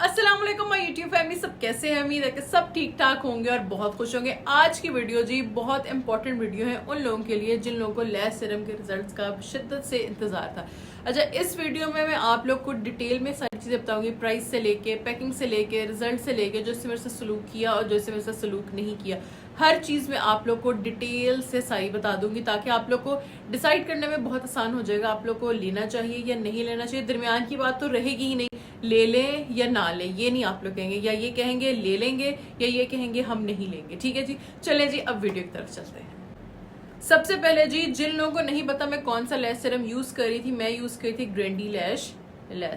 अस्सलाम वालेकुम my YouTube family, सब कैसे हैं? उम्मीद है कि सब ठीक ठाक होंगे और बहुत खुश होंगे। आज की वीडियो जी बहुत इंपॉर्टेंट वीडियो है उन लोगों के लिए जिन लोगों को लैश सीरम के रिजल्ट्स का शिद्दत से इंतजार था। अच्छा, इस वीडियो में मैं आप लोग को डिटेल में सारी चीज़ें बताऊंगी, प्राइस से लेके, पैकिंग से लेके, रिजल्ट से लेके, जो इससे मेरे से सलूक किया और जो इससे मेरे से सलूक नहीं किया, हर चीज़ में आप लोग को डिटेल से सारी बता दूंगी ताकि आप लोग को डिसाइड करने में बहुत आसान हो जाएगा आप लोग को लेना चाहिए या नहीं लेना चाहिए। दरमियान की बात तो रहेगी ही नहीं, ले लें या ना लें, ये नहीं आप लोग कहेंगे, या ये कहेंगे ले लेंगे या ये कहेंगे हम नहीं लेंगे। ठीक है जी, चले जी अब वीडियो की तरफ चलते हैं। सबसे पहले जी, जिन लोगों को नहीं पता मैं कौन सा लैश सीरम यूज कर रही थी, मैं यूज करी थी ग्रैंडी लैश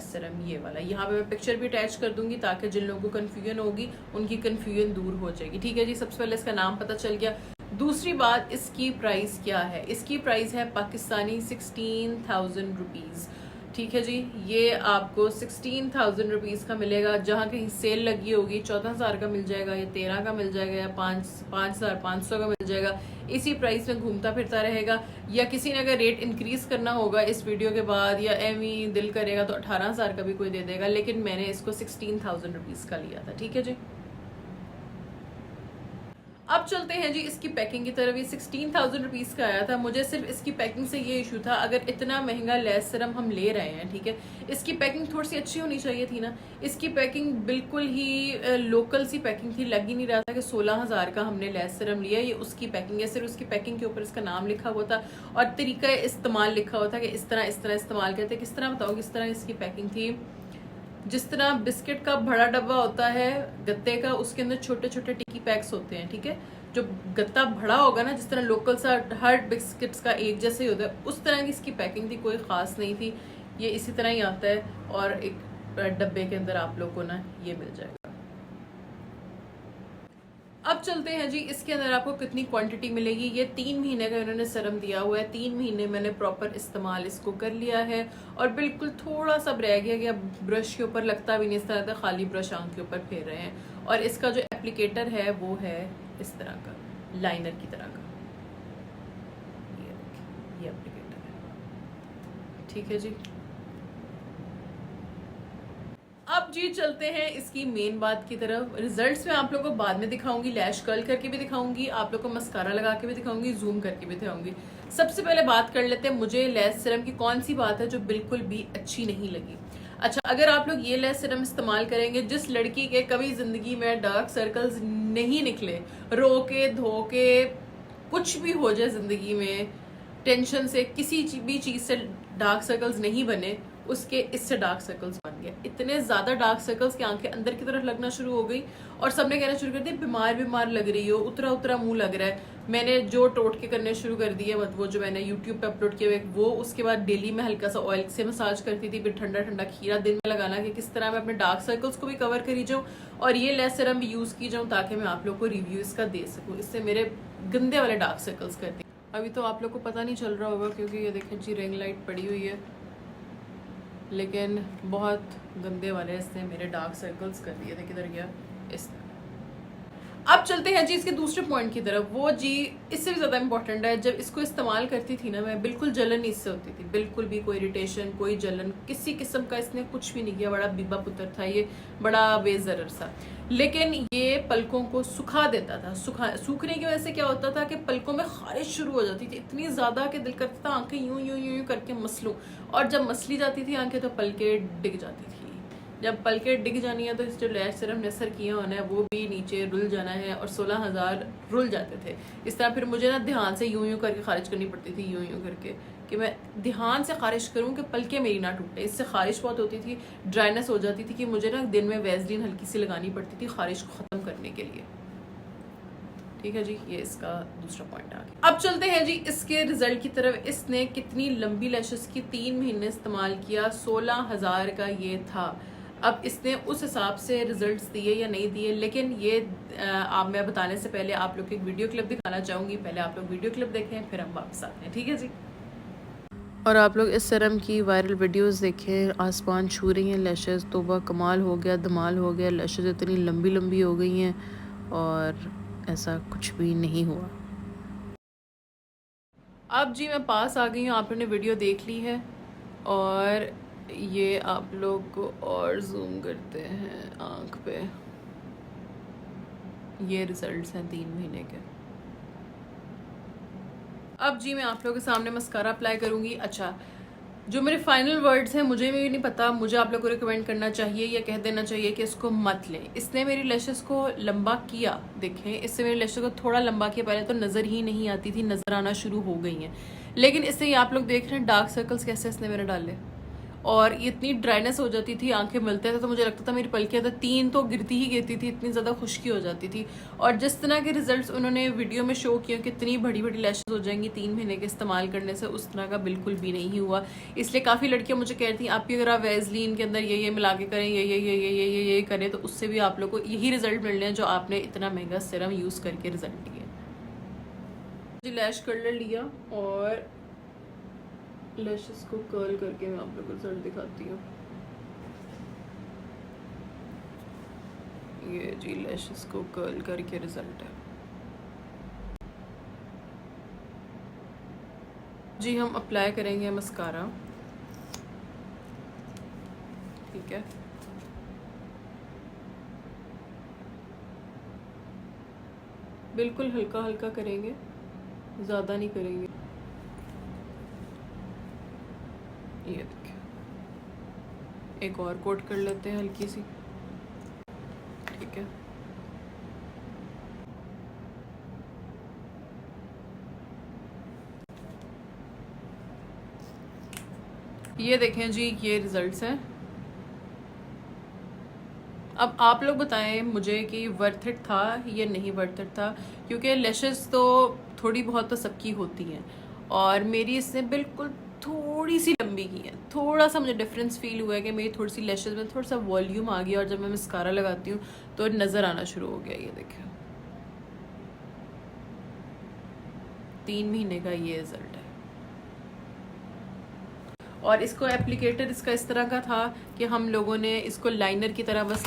सीरम, ये वाला। यहाँ पे मैं पिक्चर भी अटैच कर दूंगी ताकि जिन लोगों को कंफ्यूजन होगी उनकी कंफ्यूजन दूर हो जाएगी। ठीक है जी, सबसे पहले इसका नाम पता चल गया। दूसरी बात, इसकी प्राइस क्या है? इसकी प्राइस है पाकिस्तानी 16,000 रुपीज़। ठीक है जी, ये आपको 16,000 रुपीज़ का मिलेगा। जहाँ कहीं सेल लगी होगी 14,000 का मिल जाएगा या 13 का मिल जाएगा या 5,500 का मिल जाएगा। इसी प्राइस में घूमता फिरता रहेगा। या किसी ने अगर रेट इंक्रीज करना होगा इस वीडियो के बाद या एवी दिल करेगा तो 18,000 का भी कोई दे देगा, लेकिन मैंने इसको 16,000 रुपीज़ का लिया था। ठीक है जी, अब चलते हैं जी इसकी पैकिंग की तरफ। ये 16,000 रुपीज़ का आया था। मुझे सिर्फ इसकी पैकिंग से ये इशू था, अगर इतना महंगा लैश सीरम हम ले रहे हैं, ठीक है, इसकी पैकिंग थोड़ी सी अच्छी होनी चाहिए थी ना। इसकी पैकिंग बिल्कुल ही लोकल सी पैकिंग थी, लग ही नहीं रहा था कि 16,000 का हमने लैश सीरम लिया। ये उसकी पैकिंग है, सिर्फ उसकी पैकिंग के ऊपर इसका नाम लिखा हुआ था और तरीका इस्तेमाल लिखा हुआ था कि इस तरह इस्तेमाल करते। किस तरह बताओ, किस तरह इसकी पैकिंग थी? जिस तरह बिस्किट का बड़ा डब्बा होता है गत्ते का, उसके अंदर छोटे छोटे टिक्की पैक्स होते हैं। ठीक है, जो गत्ता बड़ा होगा ना, जिस तरह लोकल सा हर बिस्किट्स का एक जैसे ही होता है, उस तरह की इसकी पैकिंग थी, कोई ख़ास नहीं थी। ये इसी तरह ही आता है और एक डब्बे के अंदर आप लोग को ना ये मिल जाएगा। अब चलते हैं जी इसके अंदर आपको कितनी क्वांटिटी मिलेगी। ये 3 महीने का इन्होंने सीरम दिया हुआ है। 3 महीने मैंने प्रॉपर इस्तेमाल इसको कर लिया है और बिल्कुल थोड़ा सा रह गया कि अब ब्रश के ऊपर लगता भी नहीं, इस तरह का खाली ब्रश आंख के ऊपर फेर रहे हैं। और इसका जो एप्लीकेटर है वो है इस तरह का, लाइनर की तरह का। ये एप्लीकेटर है। ठीक है जी, अब जी चलते हैं इसकी मेन बात की तरफ। रिजल्ट्स में आप लोगों को बाद में दिखाऊंगी, लैश कर्ल करके भी दिखाऊंगी, आप लोग को मस्कारा लगा के भी दिखाऊंगी, जूम करके भी दिखाऊंगी। सबसे पहले बात कर लेते हैं मुझे लैश सीरम की कौन सी बात है जो बिल्कुल भी अच्छी नहीं लगी। अच्छा, अगर आप लोग ये लैश सीरम इस्तेमाल करेंगे, जिस लड़की के कभी जिंदगी में डार्क सर्कल्स नहीं निकले, रो के धो के कुछ भी हो जाए जिंदगी में, टेंशन से किसी भी चीज से डार्क सर्कल्स नहीं बने, उसके इससे डार्क सर्कल्स बन गए। इतने ज्यादा डार्क सर्कल्स की आंखें अंदर की तरफ लगना शुरू हो गई और सबने कहना शुरू कर दिया बीमार बीमार लग रही हो, उतरा उतरा मुंह लग रहा है। मैंने जो टोटके करने शुरू कर दिए, वो जो मैंने यूट्यूब पे अपलोड किए वो, उसके बाद डेली में हल्का सा ऑयल से मसाज करती थी, फिर ठंडा ठंडा खीरा दिन में लगाना कि किस तरह मैं अपने डार्क सर्कल्स को भी कवर करी जाऊँ और ये लैश सीरम भी यूज की जाऊँ ताकि मैं आप लोग को रिव्यू इसका दे सकूँ। इससे मेरे गंदे वाले डार्क सर्कल्स करती। अभी तो आप लोग को पता नहीं चल रहा होगा क्योंकि ये देखें जी रिंग लाइट पड़ी हुई है, लेकिन बहुत गंदे वाले इसने मेरे डार्क सर्कल्स कर दिए थे। किधर गया? इस तरह। अब चलते हैं जी इसके दूसरे पॉइंट की तरफ। वो जी इससे भी ज़्यादा इंपॉर्टेंट है। जब इसको इस्तेमाल करती थी ना मैं, बिल्कुल जलन इससे होती थी, बिल्कुल भी कोई इरिटेशन, कोई जलन, किसी किस्म का इसने कुछ भी नहीं किया। बड़ा बीबा पुत्र था ये, बड़ा बेजरर सा, लेकिन ये पलकों को सुखा देता था। सूखने की वजह से क्या होता था कि पलकों में खारिश शुरू हो जाती थी, इतनी ज़्यादा कि दिल करता था आंखें यूं यूं यूं करके मसलूं, और जब मसली जाती थी आंखें तो पलकें डिग जाती थी। जब पलकें डिग जानी है तो इस जो लैश सीरम नसर किया होना है वो भी नीचे रुल जाना है और 16,000 रुल जाते थे। इस तरह फिर मुझे ना ध्यान से यूं यूं करके खारिज करनी पड़ती थी, यूं यूं करके, कि मैं ध्यान से खारिज करूं कि पलकें मेरी ना टूटे। इससे खारिश बहुत होती थी, ड्राइनेस हो जाती थी कि मुझे ना दिन में वैसलीन हल्की सी लगानी पड़ती थी खारिश को ख़त्म करने के लिए। ठीक है जी, ये इसका दूसरा पॉइंट आ गया। अब चलते हैं जी इसके रिजल्ट की तरफ। इसने कितनी लंबी लैशेस की 3 महीने इस्तेमाल किया, 16,000 का ये था। अब इसने उस हिसाब से रिजल्ट्स दिए या नहीं दिए, लेकिन ये आप मैं बताने से पहले आप लोग को एक वीडियो क्लिप दिखाना चाहूँगी। पहले आप लोग वीडियो क्लिप देखें, फिर हम वापस आते हैं। ठीक है जी, और आप लोग इस सीरम की वायरल वीडियोस देखें। आसमान छू रही हैं लैशेस, तोबा कमाल हो गया, धमाल हो गया। लैशेस इतनी लंबी लंबी हो गई हैं और ऐसा कुछ भी नहीं हुआ। अब जी मैं पास आ गई हूँ, आप लोगों ने वीडियो देख ली है और ये आप लोग को और जूम करते हैं आँख पे। ये रिजल्ट्स हैं 3 महीने के। अब जी मैं आप लोगों के सामने मस्कारा अप्लाई करूँगी। अच्छा, जो मेरे फाइनल वर्ड्स हैं मुझे भी नहीं पता, मुझे आप लोगों को रिकमेंड करना चाहिए या कह देना चाहिए कि इसको मत लें। इसने मेरी लैशेस को लंबा किया, देखें इससे मेरी लैशेस को थोड़ा लंबा किया। पहले तो नज़र ही नहीं आती थी, नज़र आना शुरू हो गई हैं। लेकिन इससे ये आप लोग देख रहे हैं डार्क सर्कल्स कैसे इसने मेरे डाले, और इतनी ड्राइनेस हो जाती थी, आंखें मिलते थे तो मुझे लगता था मेरी पलकें तो 3 तो गिरती ही गिरती थी, इतनी ज़्यादा खुश्की हो जाती थी। और जिस तरह के रिजल्ट्स उन्होंने वीडियो में शो किए कि इतनी बड़ी बड़ी लैशेस हो जाएंगी 3 महीने के इस्तेमाल करने से, उस तरह का बिल्कुल भी नहीं हुआ। इसलिए काफ़ी लड़कियां मुझे कह रही थी आप भी अगर आप वैसलीन के अंदर ये मिला के करें, ये करें, तो उससे भी आप लोग को यही रिजल्ट मिलने हैं जो आपने इतना महंगा सीरम यूज़ करके रिजल्ट लिए। जी लैश कर्लर लिया और लैशेस को कर्ल करके मैं आप लोगों को रिजल्ट दिखाती हूँ। ये जी लैशेस को कर्ल करके रिजल्ट है। जी हम अप्लाई करेंगे मस्कारा, ठीक है। बिल्कुल हल्का हल्का करेंगे, ज़्यादा नहीं करेंगे। ये देखिए, एक और कोट कर लेते हैं हल्की सी, ठीक है। ये देखें जी, ये रिजल्ट्स हैं। अब आप लोग बताएं मुझे कि वर्थ इट था या नहीं वर्थ इट था, क्योंकि लैशेस तो थोड़ी बहुत तो सबकी होती हैं और मेरी इसने बिल्कुल थोड़ी सी लंबी की है। थोड़ा सा मुझे डिफरेंस फील हुआ है कि मेरी थोड़ी सी लैशेस में थोड़ा सा वॉल्यूम आ गया और जब मैं मस्कारा लगाती हूँ तो नज़र आना शुरू हो गया। ये देखें 3 महीने का ये रिजल्ट है। और इसको एप्लीकेटर इसका इस तरह का था कि हम लोगों ने इसको लाइनर की तरह बस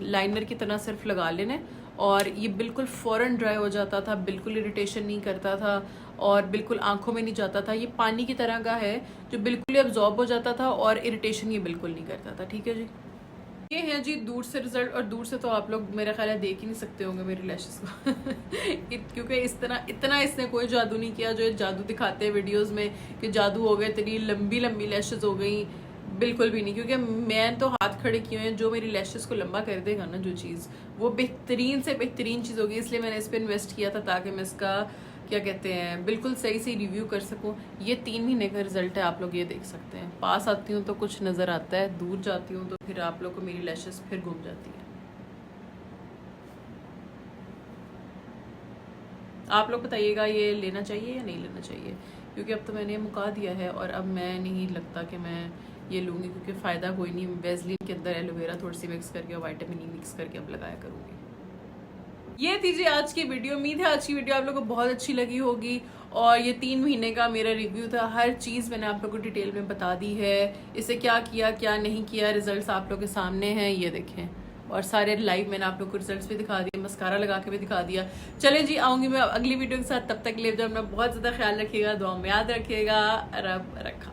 लाइनर की तरह सिर्फ लगा लेने, और ये बिल्कुल फ़ौरन ड्राई हो जाता था, बिल्कुल इरिटेशन नहीं करता था और बिल्कुल आंखों में नहीं जाता था। ये पानी की तरह का है जो बिल्कुल ही अब्जॉर्ब हो जाता था और इरिटेशन ये बिल्कुल नहीं करता था, ठीक है जी। ये है जी दूर से रिजल्ट, और दूर से तो आप लोग मेरा ख्याल है देख ही नहीं सकते होंगे मेरी लैशेस को क्योंकि इतना इसने कोई जादू नहीं किया जो जादू दिखाते हैं वीडियोस में कि जादू हो गया, तेरी लंबी लंबी लैशेस हो गई। बिल्कुल भी नहीं, क्योंकि मैं तो हाथ खड़े किए हैं, जो मेरी लैशेस को लंबा कर देगा ना जो चीज़, वो बेहतरीन से बेहतरीन चीज़ होगी। इसलिए मैंने इस पर इन्वेस्ट किया था ताकि मैं इसका क्या कहते हैं बिल्कुल सही से रिव्यू कर सकूं। ये 3 महीने का रिजल्ट है, आप लोग ये देख सकते हैं। पास आती हूँ तो कुछ नज़र आता है, दूर जाती हूँ तो फिर आप लोग को मेरी लैशेस फिर घूम जाती है। आप लोग बताइएगा ये लेना चाहिए या नहीं लेना चाहिए, क्योंकि अब तो मैंने मुका दिया है और अब मैं नहीं लगता कि मैं ये लूँगी, क्योंकि फ़ायदा कोई नहीं। वैसलीन के अंदर एलोवेरा थोड़ी सी मिक्स करके और वाइटामिन ई मिक्स करके अब लगाया करूँगी। ये थी जी आज की वीडियो। उम्मीद है आज की वीडियो आप लोगों को बहुत अच्छी लगी होगी, और ये 3 महीने का मेरा रिव्यू था। हर चीज़ मैंने आप लोगों को डिटेल में बता दी है, इसे क्या किया क्या नहीं किया। रिजल्ट्स आप लोगों के सामने हैं, ये देखें, और सारे लाइव मैंने आप लोग को रिजल्ट्स भी दिखा दिए, मस्कारा लगा के भी दिखा दिया। चले जी, आऊँगी मैं अगली वीडियो के साथ, तब तक ले जाओ, अपना बहुत ज़्यादा ख्याल रखिएगा, दुआ में याद रखिएगा। रब रखा।